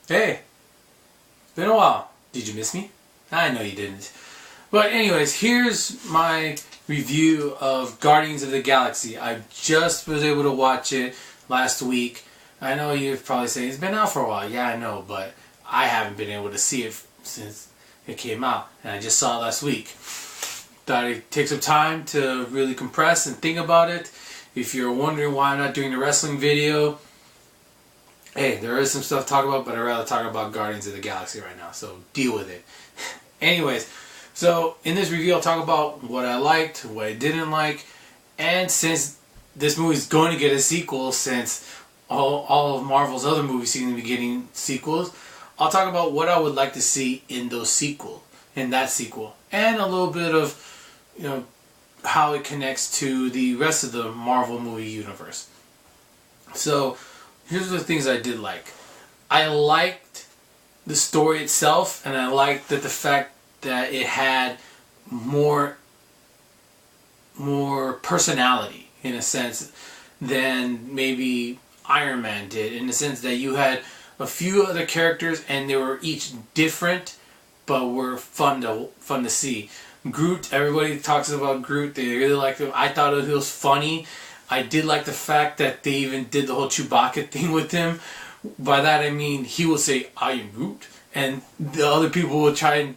Hey, been a while. Did you miss me? I know you didn't. But anyways, here's my review of Guardians of the Galaxy. I just was able to watch it last week. I know you're probably saying it's been out for a while. Yeah, I know, but I haven't been able to see it since it came out. And I just saw it last week. Thought I'd take some time to really compress and think about it. If you're wondering why I'm not doing the wrestling video, hey, there is some stuff to talk about, but I'd rather talk about Guardians of the Galaxy right now, so deal with it. Anyways, so in this review I'll talk about what I liked, what I didn't like, and since this movie's going to get a sequel, since all of Marvel's other movies seem to be getting sequels, I'll talk about what I would like to see in that sequel, and a little bit of, how it connects to the rest of the Marvel movie universe. So, here's the things I did like. I liked the story itself, and I liked the fact that it had more personality, in a sense, than maybe Iron Man did, in the sense that you had a few other characters and they were each different, but were fun to see. Groot, everybody talks about Groot, they really liked him. I thought it was funny. I did like the fact that they even did the whole Chewbacca thing with him. By that I mean he will say, "I am Groot," and the other people will try and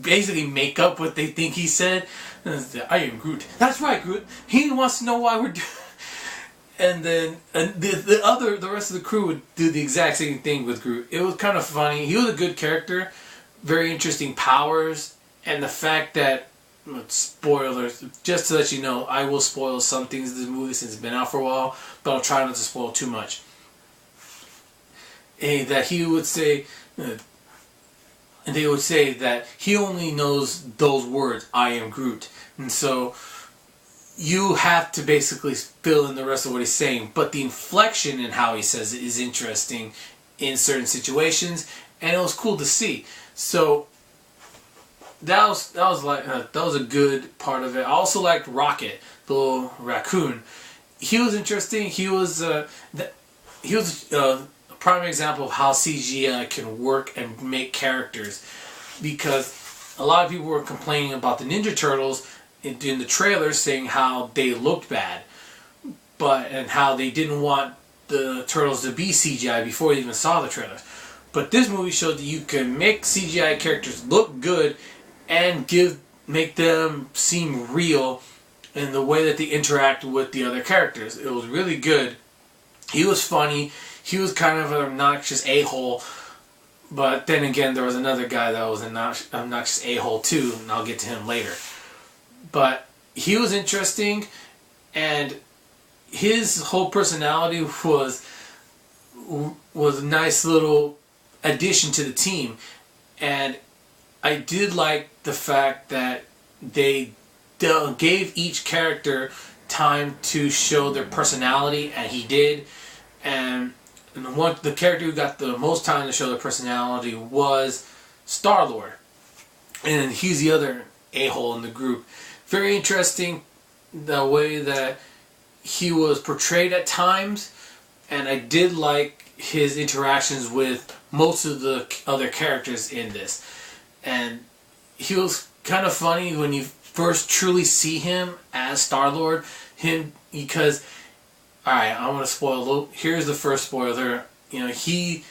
basically make up what they think he said. And say, "I am Groot." That's right, Groot. He wants to know why we're doing. And then the rest of the crew would do the exact same thing with Groot. It was kind of funny. He was a good character, very interesting powers, and the fact that, spoilers, just to let you know, I will spoil some things in this movie since it's been out for a while, but I'll try not to spoil too much. And that he would say, and they would say that he only knows those words, "I am Groot," and so you have to basically fill in the rest of what he's saying. But the inflection in how he says it is interesting in certain situations, and it was cool to see. So that was a good part of it. I also liked Rocket, the little raccoon. He was interesting. He was a prime example of how CGI can work and make characters, because a lot of people were complaining about the Ninja Turtles in the trailers, saying how they looked bad, and how they didn't want the Turtles to be CGI before they even saw the trailers. But this movie showed that you can make CGI characters look good and make them seem real in the way that they interact with the other characters. It was really good. He was funny. He was kind of an obnoxious a-hole. But then again, there was another guy that was an obnoxious a-hole too, and I'll get to him later. But he was interesting, and his whole personality was a nice little addition to the team. And I did like the fact that they gave each character time to show their personality, and he did. And the character who got the most time to show their personality was Star-Lord. And he's the other a-hole in the group. Very interesting the way that he was portrayed at times, and I did like his interactions with most of the other characters in this. And he was kind of funny when you first truly see him as Star-Lord. Because, alright, I want to spoil a little. Here's the first spoiler. He's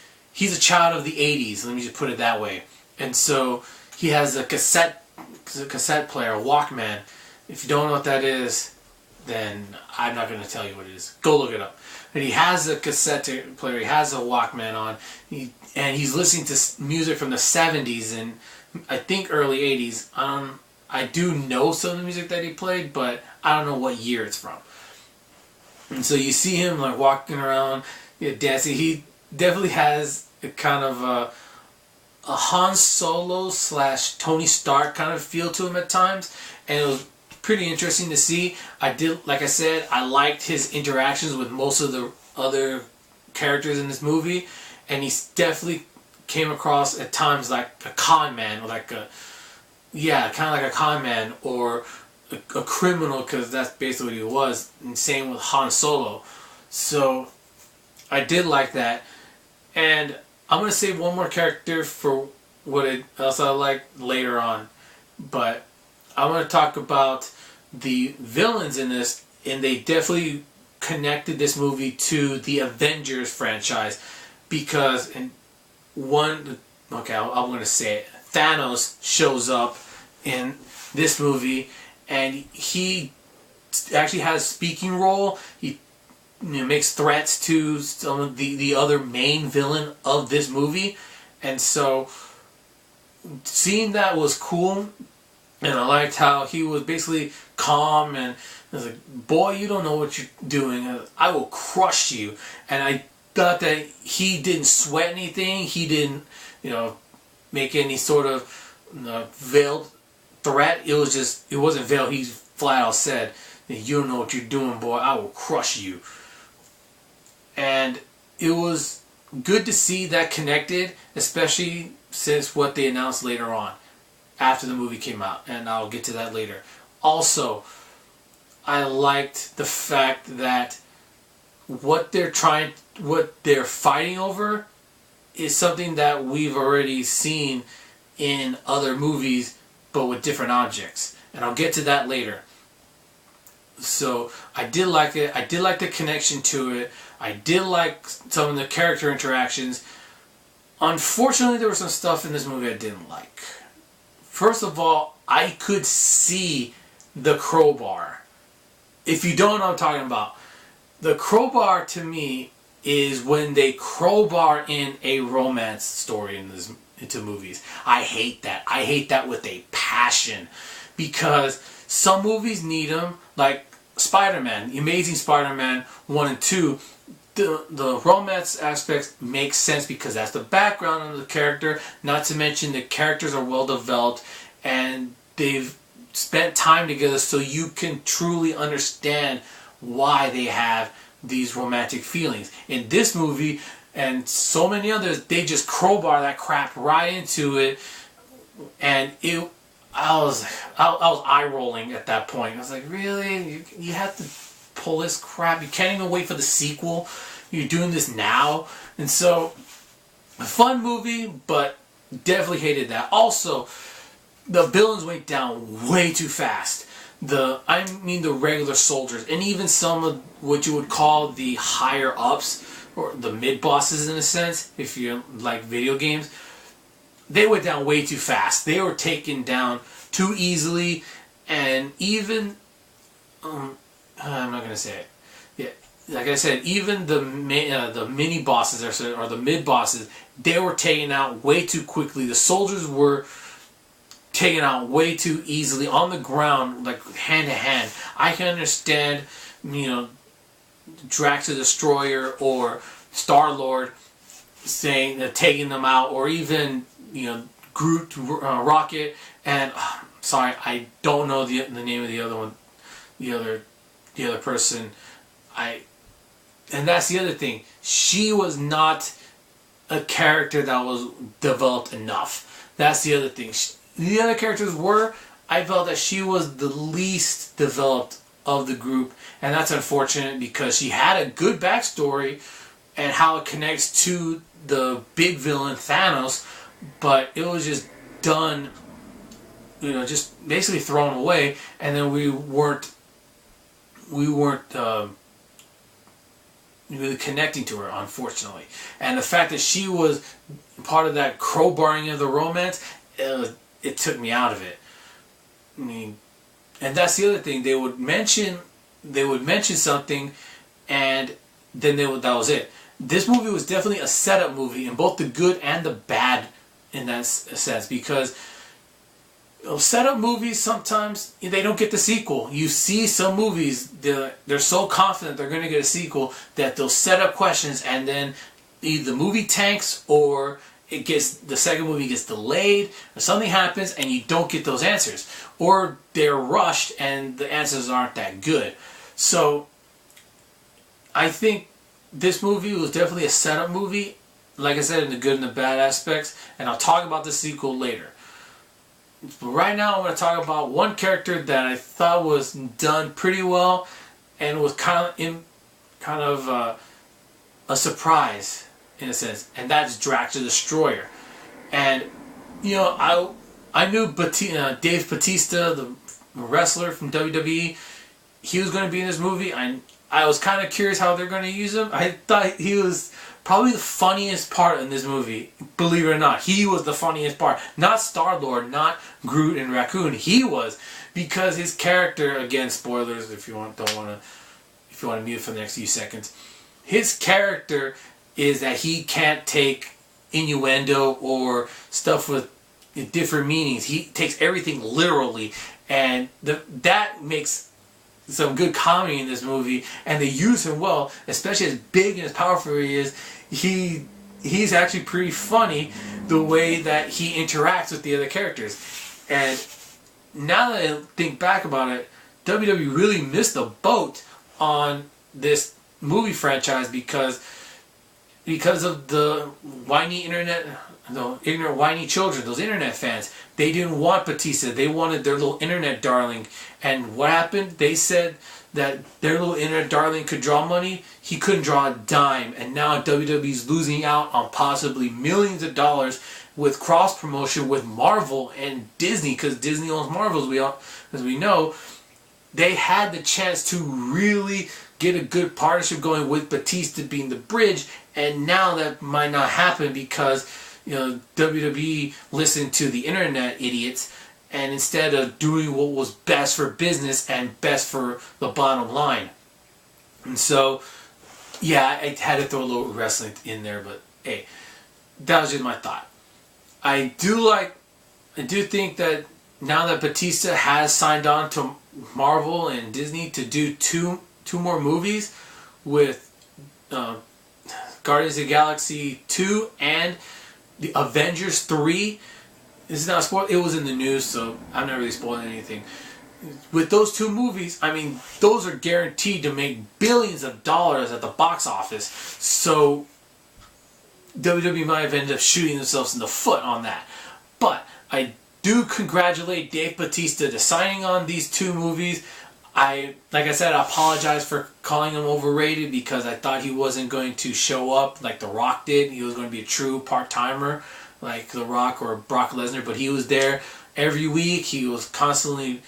a child of the 80s, let me just put it that way. And so he has a cassette player, a Walkman. If you don't know what that is, then I'm not going to tell you what it is. Go look it up. And he has a cassette player, he has a Walkman on, and he's listening to music from the 70s and I think early 80s. I do know some of the music that he played, but I don't know what year it's from. And so you see him like walking around, dancing. He definitely has a kind of a Han Solo / Tony Stark kind of feel to him at times, and it was pretty interesting to see. Like I said, I liked his interactions with most of the other characters in this movie, and he definitely came across at times like a con man, or kind of like a con man, or a criminal, because that's basically what he was. And same with Han Solo. So I did like that, and I'm gonna save one more character for what else I like later on, but I'm gonna talk about the villains in this, and they definitely connected this movie to the Avengers franchise because in one, okay, I'm gonna say it. Thanos shows up in this movie, and he actually has a speaking role. He makes threats to some of the other main villain of this movie, and so seeing that was cool. And I liked how he was basically calm and I was like, boy, you don't know what you're doing. I will crush you. And I thought that he didn't sweat anything. He didn't, make any sort of veiled threat. It wasn't veiled. He flat out said, you don't know what you're doing, boy. I will crush you. And it was good to see that connected, especially since what they announced later on, after the movie came out. And I'll get to that later. Also, I liked the fact that what they're fighting over is something that we've already seen in other movies, but with different objects. And I'll get to that later. So I did like it. I did like the connection to it. I did like some of the character interactions. Unfortunately, there was some stuff in this movie I didn't like. First of all, I could see the crowbar. If you don't know what I'm talking about, the crowbar to me is when they crowbar in a romance story into movies. I hate that. I hate that with a passion. Because some movies need them, like Spider-Man, Amazing Spider-Man 1 and 2. The romance aspects make sense because that's the background of the character. Not to mention the characters are well developed and they've spent time together so you can truly understand why they have these romantic feelings. In this movie and so many others, they just crowbar that crap right into it, and I was eye rolling at that point. I was like, really? You have to pull this crap? You can't even wait for the sequel? You're doing this now? And so, a fun movie, but definitely hated that. Also, the villains went down way too fast. The regular soldiers, and even some of what you would call the higher ups, or the mid-bosses in a sense, if you like video games, they went down way too fast. They were taken down too easily, and even, I'm not going to say it. Yeah, like I said, even the mini-bosses, or the mid-bosses, they were taken out way too quickly. The soldiers were taken out way too easily on the ground, like hand to hand. I can understand, Drax the Destroyer or Star-Lord saying taking them out, or even Groot, Rocket, and sorry, I don't know the name of the other one, the other person. And that's the other thing. She was not a character that was developed enough. That's the other thing. The other characters were. I felt that she was the least developed of the group, and that's unfortunate because she had a good backstory and how it connects to the big villain Thanos, but it was just done, just basically thrown away, and then we weren't really connecting to her, unfortunately. And the fact that she was part of that crowbarring of the romance, it took me out of it. And that's the other thing. They would mention something, and then that was it. This movie was definitely a setup movie, in both the good and the bad, in that sense, because setup movies sometimes they don't get the sequel. You see some movies they're so confident they're going to get a sequel that they'll set up questions, and then either the movie tanks or the second movie gets delayed, or something happens and you don't get those answers, or they're rushed and the answers aren't that good. So I think this movie was definitely a setup movie, like I said, in the good and the bad aspects, and I'll talk about the sequel later. But right now I'm going to talk about one character that I thought was done pretty well and was kind of a surprise in a sense, and that's Drax the Destroyer. And you know, I knew Dave Bautista, the wrestler from WWE. He was going to be in this movie. I was kind of curious how they're going to use him. I thought he was probably the funniest part in this movie. Believe it or not, he was the funniest part. Not Star-Lord, not Groot and Raccoon. He was, because his character, again, spoilers if you want to mute for the next few seconds. His character is that he can't take innuendo or stuff with different meanings. He takes everything literally, and that makes some good comedy in this movie, and they use him well, especially as big and as powerful he is. He's actually pretty funny the way that he interacts with the other characters. And now that I think back about it, WWE really missed the boat on this movie franchise because of the whiny internet, the ignorant whiny children, those internet fans. They didn't want Batista. They wanted their little internet darling. And what happened? They said that their little internet darling could draw money. He couldn't draw a dime. And now WWE's losing out on possibly millions of dollars with cross promotion with Marvel and Disney, because Disney owns Marvel, as we know. They had the chance to really get a good partnership going with Batista being the bridge, and now that might not happen because WWE listened to the internet idiots, and instead of doing what was best for business and best for the bottom line. And so, yeah, I had to throw a little wrestling in there, but hey, that was just my thought. I do think that now that Batista has signed on to Marvel and Disney to do two more movies with Guardians of the Galaxy 2 and the Avengers 3. This is not a spoil. It was in the news, so I'm not really spoiling anything. With those two movies, I mean, those are guaranteed to make billions of dollars at the box office. So WWE might have ended up shooting themselves in the foot on that. But I do congratulate Dave Bautista to signing on these two movies. Like I said, I apologize for calling him overrated because I thought he wasn't going to show up like The Rock did. He was going to be a true part-timer like The Rock or Brock Lesnar, but he was there every week. He was constantly,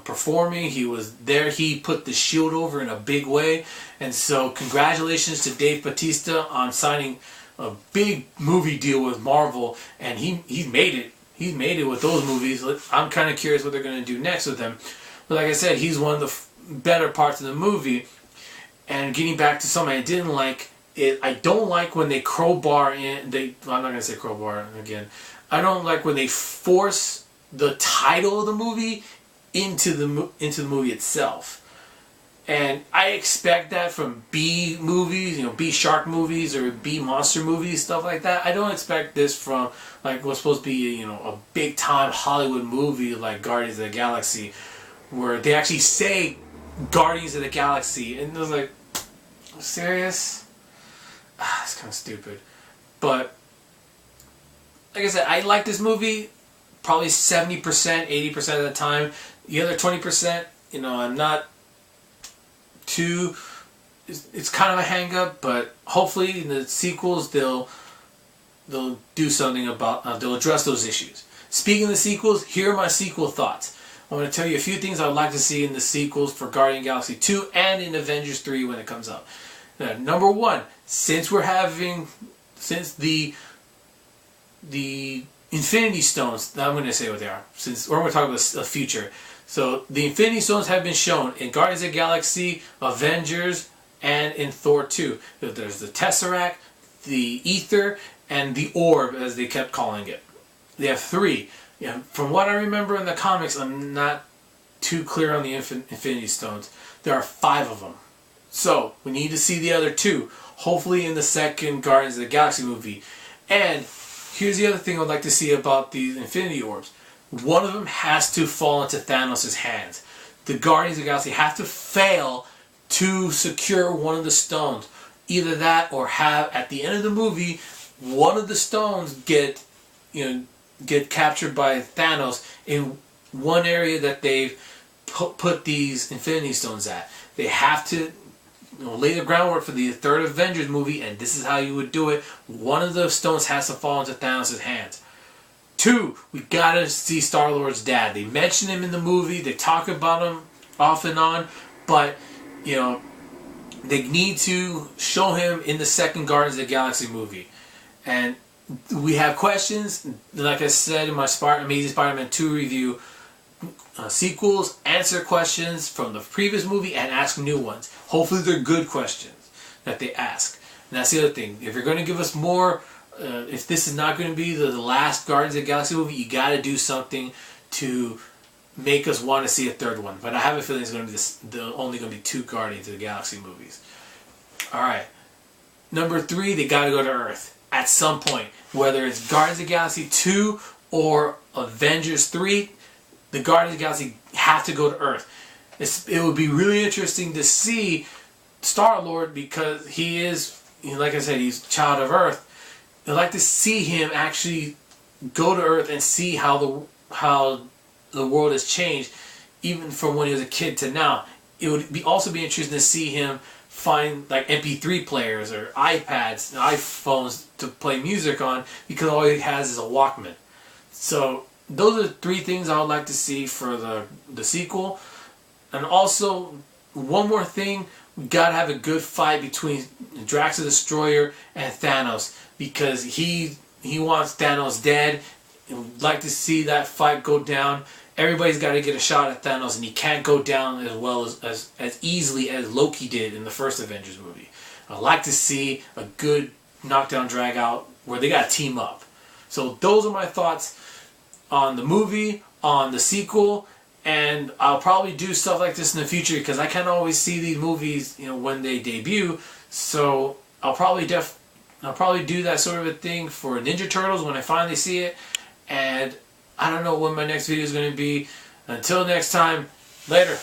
performing. He was there. He put the Shield over in a big way. And so congratulations to Dave Bautista on signing a big movie deal with Marvel, and he's made it. He's made it with those movies. I'm kind of curious what they're going to do next with him. But like I said, he's one of the better parts of the movie. And getting back to something I didn't like, I don't like when they crowbar in. I'm not going to say crowbar again. I don't like when they force the title of the movie into the movie itself. And I expect that from B movies, B shark movies or B monster movies, stuff like that. I don't expect this from like what's supposed to be, a big time Hollywood movie like Guardians of the Galaxy, where they actually say Guardians of the Galaxy, and it was like, serious? It's kind of stupid. But like I said, I like this movie probably 70%, 80% of the time. The other 20%, I'm not too. It's kind of a hang up, but hopefully in the sequels they'll do something about. They'll address those issues. Speaking of the sequels, here are my sequel thoughts. I'm going to tell you a few things I would like to see in the sequels for Guardians of the Galaxy 2 and in Avengers 3 when it comes up. Now, number one, since the Infinity Stones, now I'm going to say what they are, we're going to talk about the future. So the Infinity Stones have been shown in Guardians of the Galaxy, Avengers, and in Thor 2. There's the Tesseract, the Ether, and the Orb, as they kept calling it. They have three. From what I remember in the comics, I'm not too clear on the Infinity Stones. There are 5 of them. So, we need to see the other 2. Hopefully in the second Guardians of the Galaxy movie. And here's the other thing I'd like to see about these Infinity Orbs. One of them has to fall into Thanos' hands. The Guardians of the Galaxy have to fail to secure one of the stones. Either that or have, at the end of the movie, one of the stones get captured by Thanos in one area that they've put these Infinity Stones at. They have to lay the groundwork for the third Avengers movie, and this is how you would do it. One of the stones has to fall into Thanos' hands. 2, we gotta see Star-Lord's dad. They mention him in the movie, they talk about him off and on, but, you know, they need to show him in the second Guardians of the Galaxy movie. And we have questions, like I said in my Amazing Spider-Man 2 review, sequels answer questions from the previous movie and ask new ones. Hopefully they're good questions that they ask. And that's the other thing. If you're going to give us more, if this is not going to be the last Guardians of the Galaxy movie, you got to do something to make us want to see a third one. But I have a feeling it's going to be only going to be 2 Guardians of the Galaxy movies. Alright. Number 3, they got to go to Earth at some point. Whether it's Guardians of the Galaxy 2 or Avengers 3, the Guardians of the Galaxy have to go to Earth. It would be really interesting to see Star-Lord, because he is, like I said, he's a child of Earth. I'd like to see him actually go to Earth and see how the world has changed, even from when he was a kid to now. It would also be interesting to see him find like MP3 players or iPads and iPhones to play music on, because all he has is a Walkman. So those are 3 things I would like to see for the sequel. And also, one more thing, we gotta have a good fight between Drax the Destroyer and Thanos, because he wants Thanos dead. We'd like to see that fight go down. Everybody's got to get a shot at Thanos, and he can't go down as well as easily as Loki did in the first Avengers movie. I'd like to see a good knockdown drag out where they got to team up. So those are my thoughts on the movie, on the sequel, and I'll probably do stuff like this in the future, because I can't always see these movies, when they debut. So I'll probably do that sort of a thing for Ninja Turtles when I finally see it. And I don't know when my next video is going to be. Until next time, later.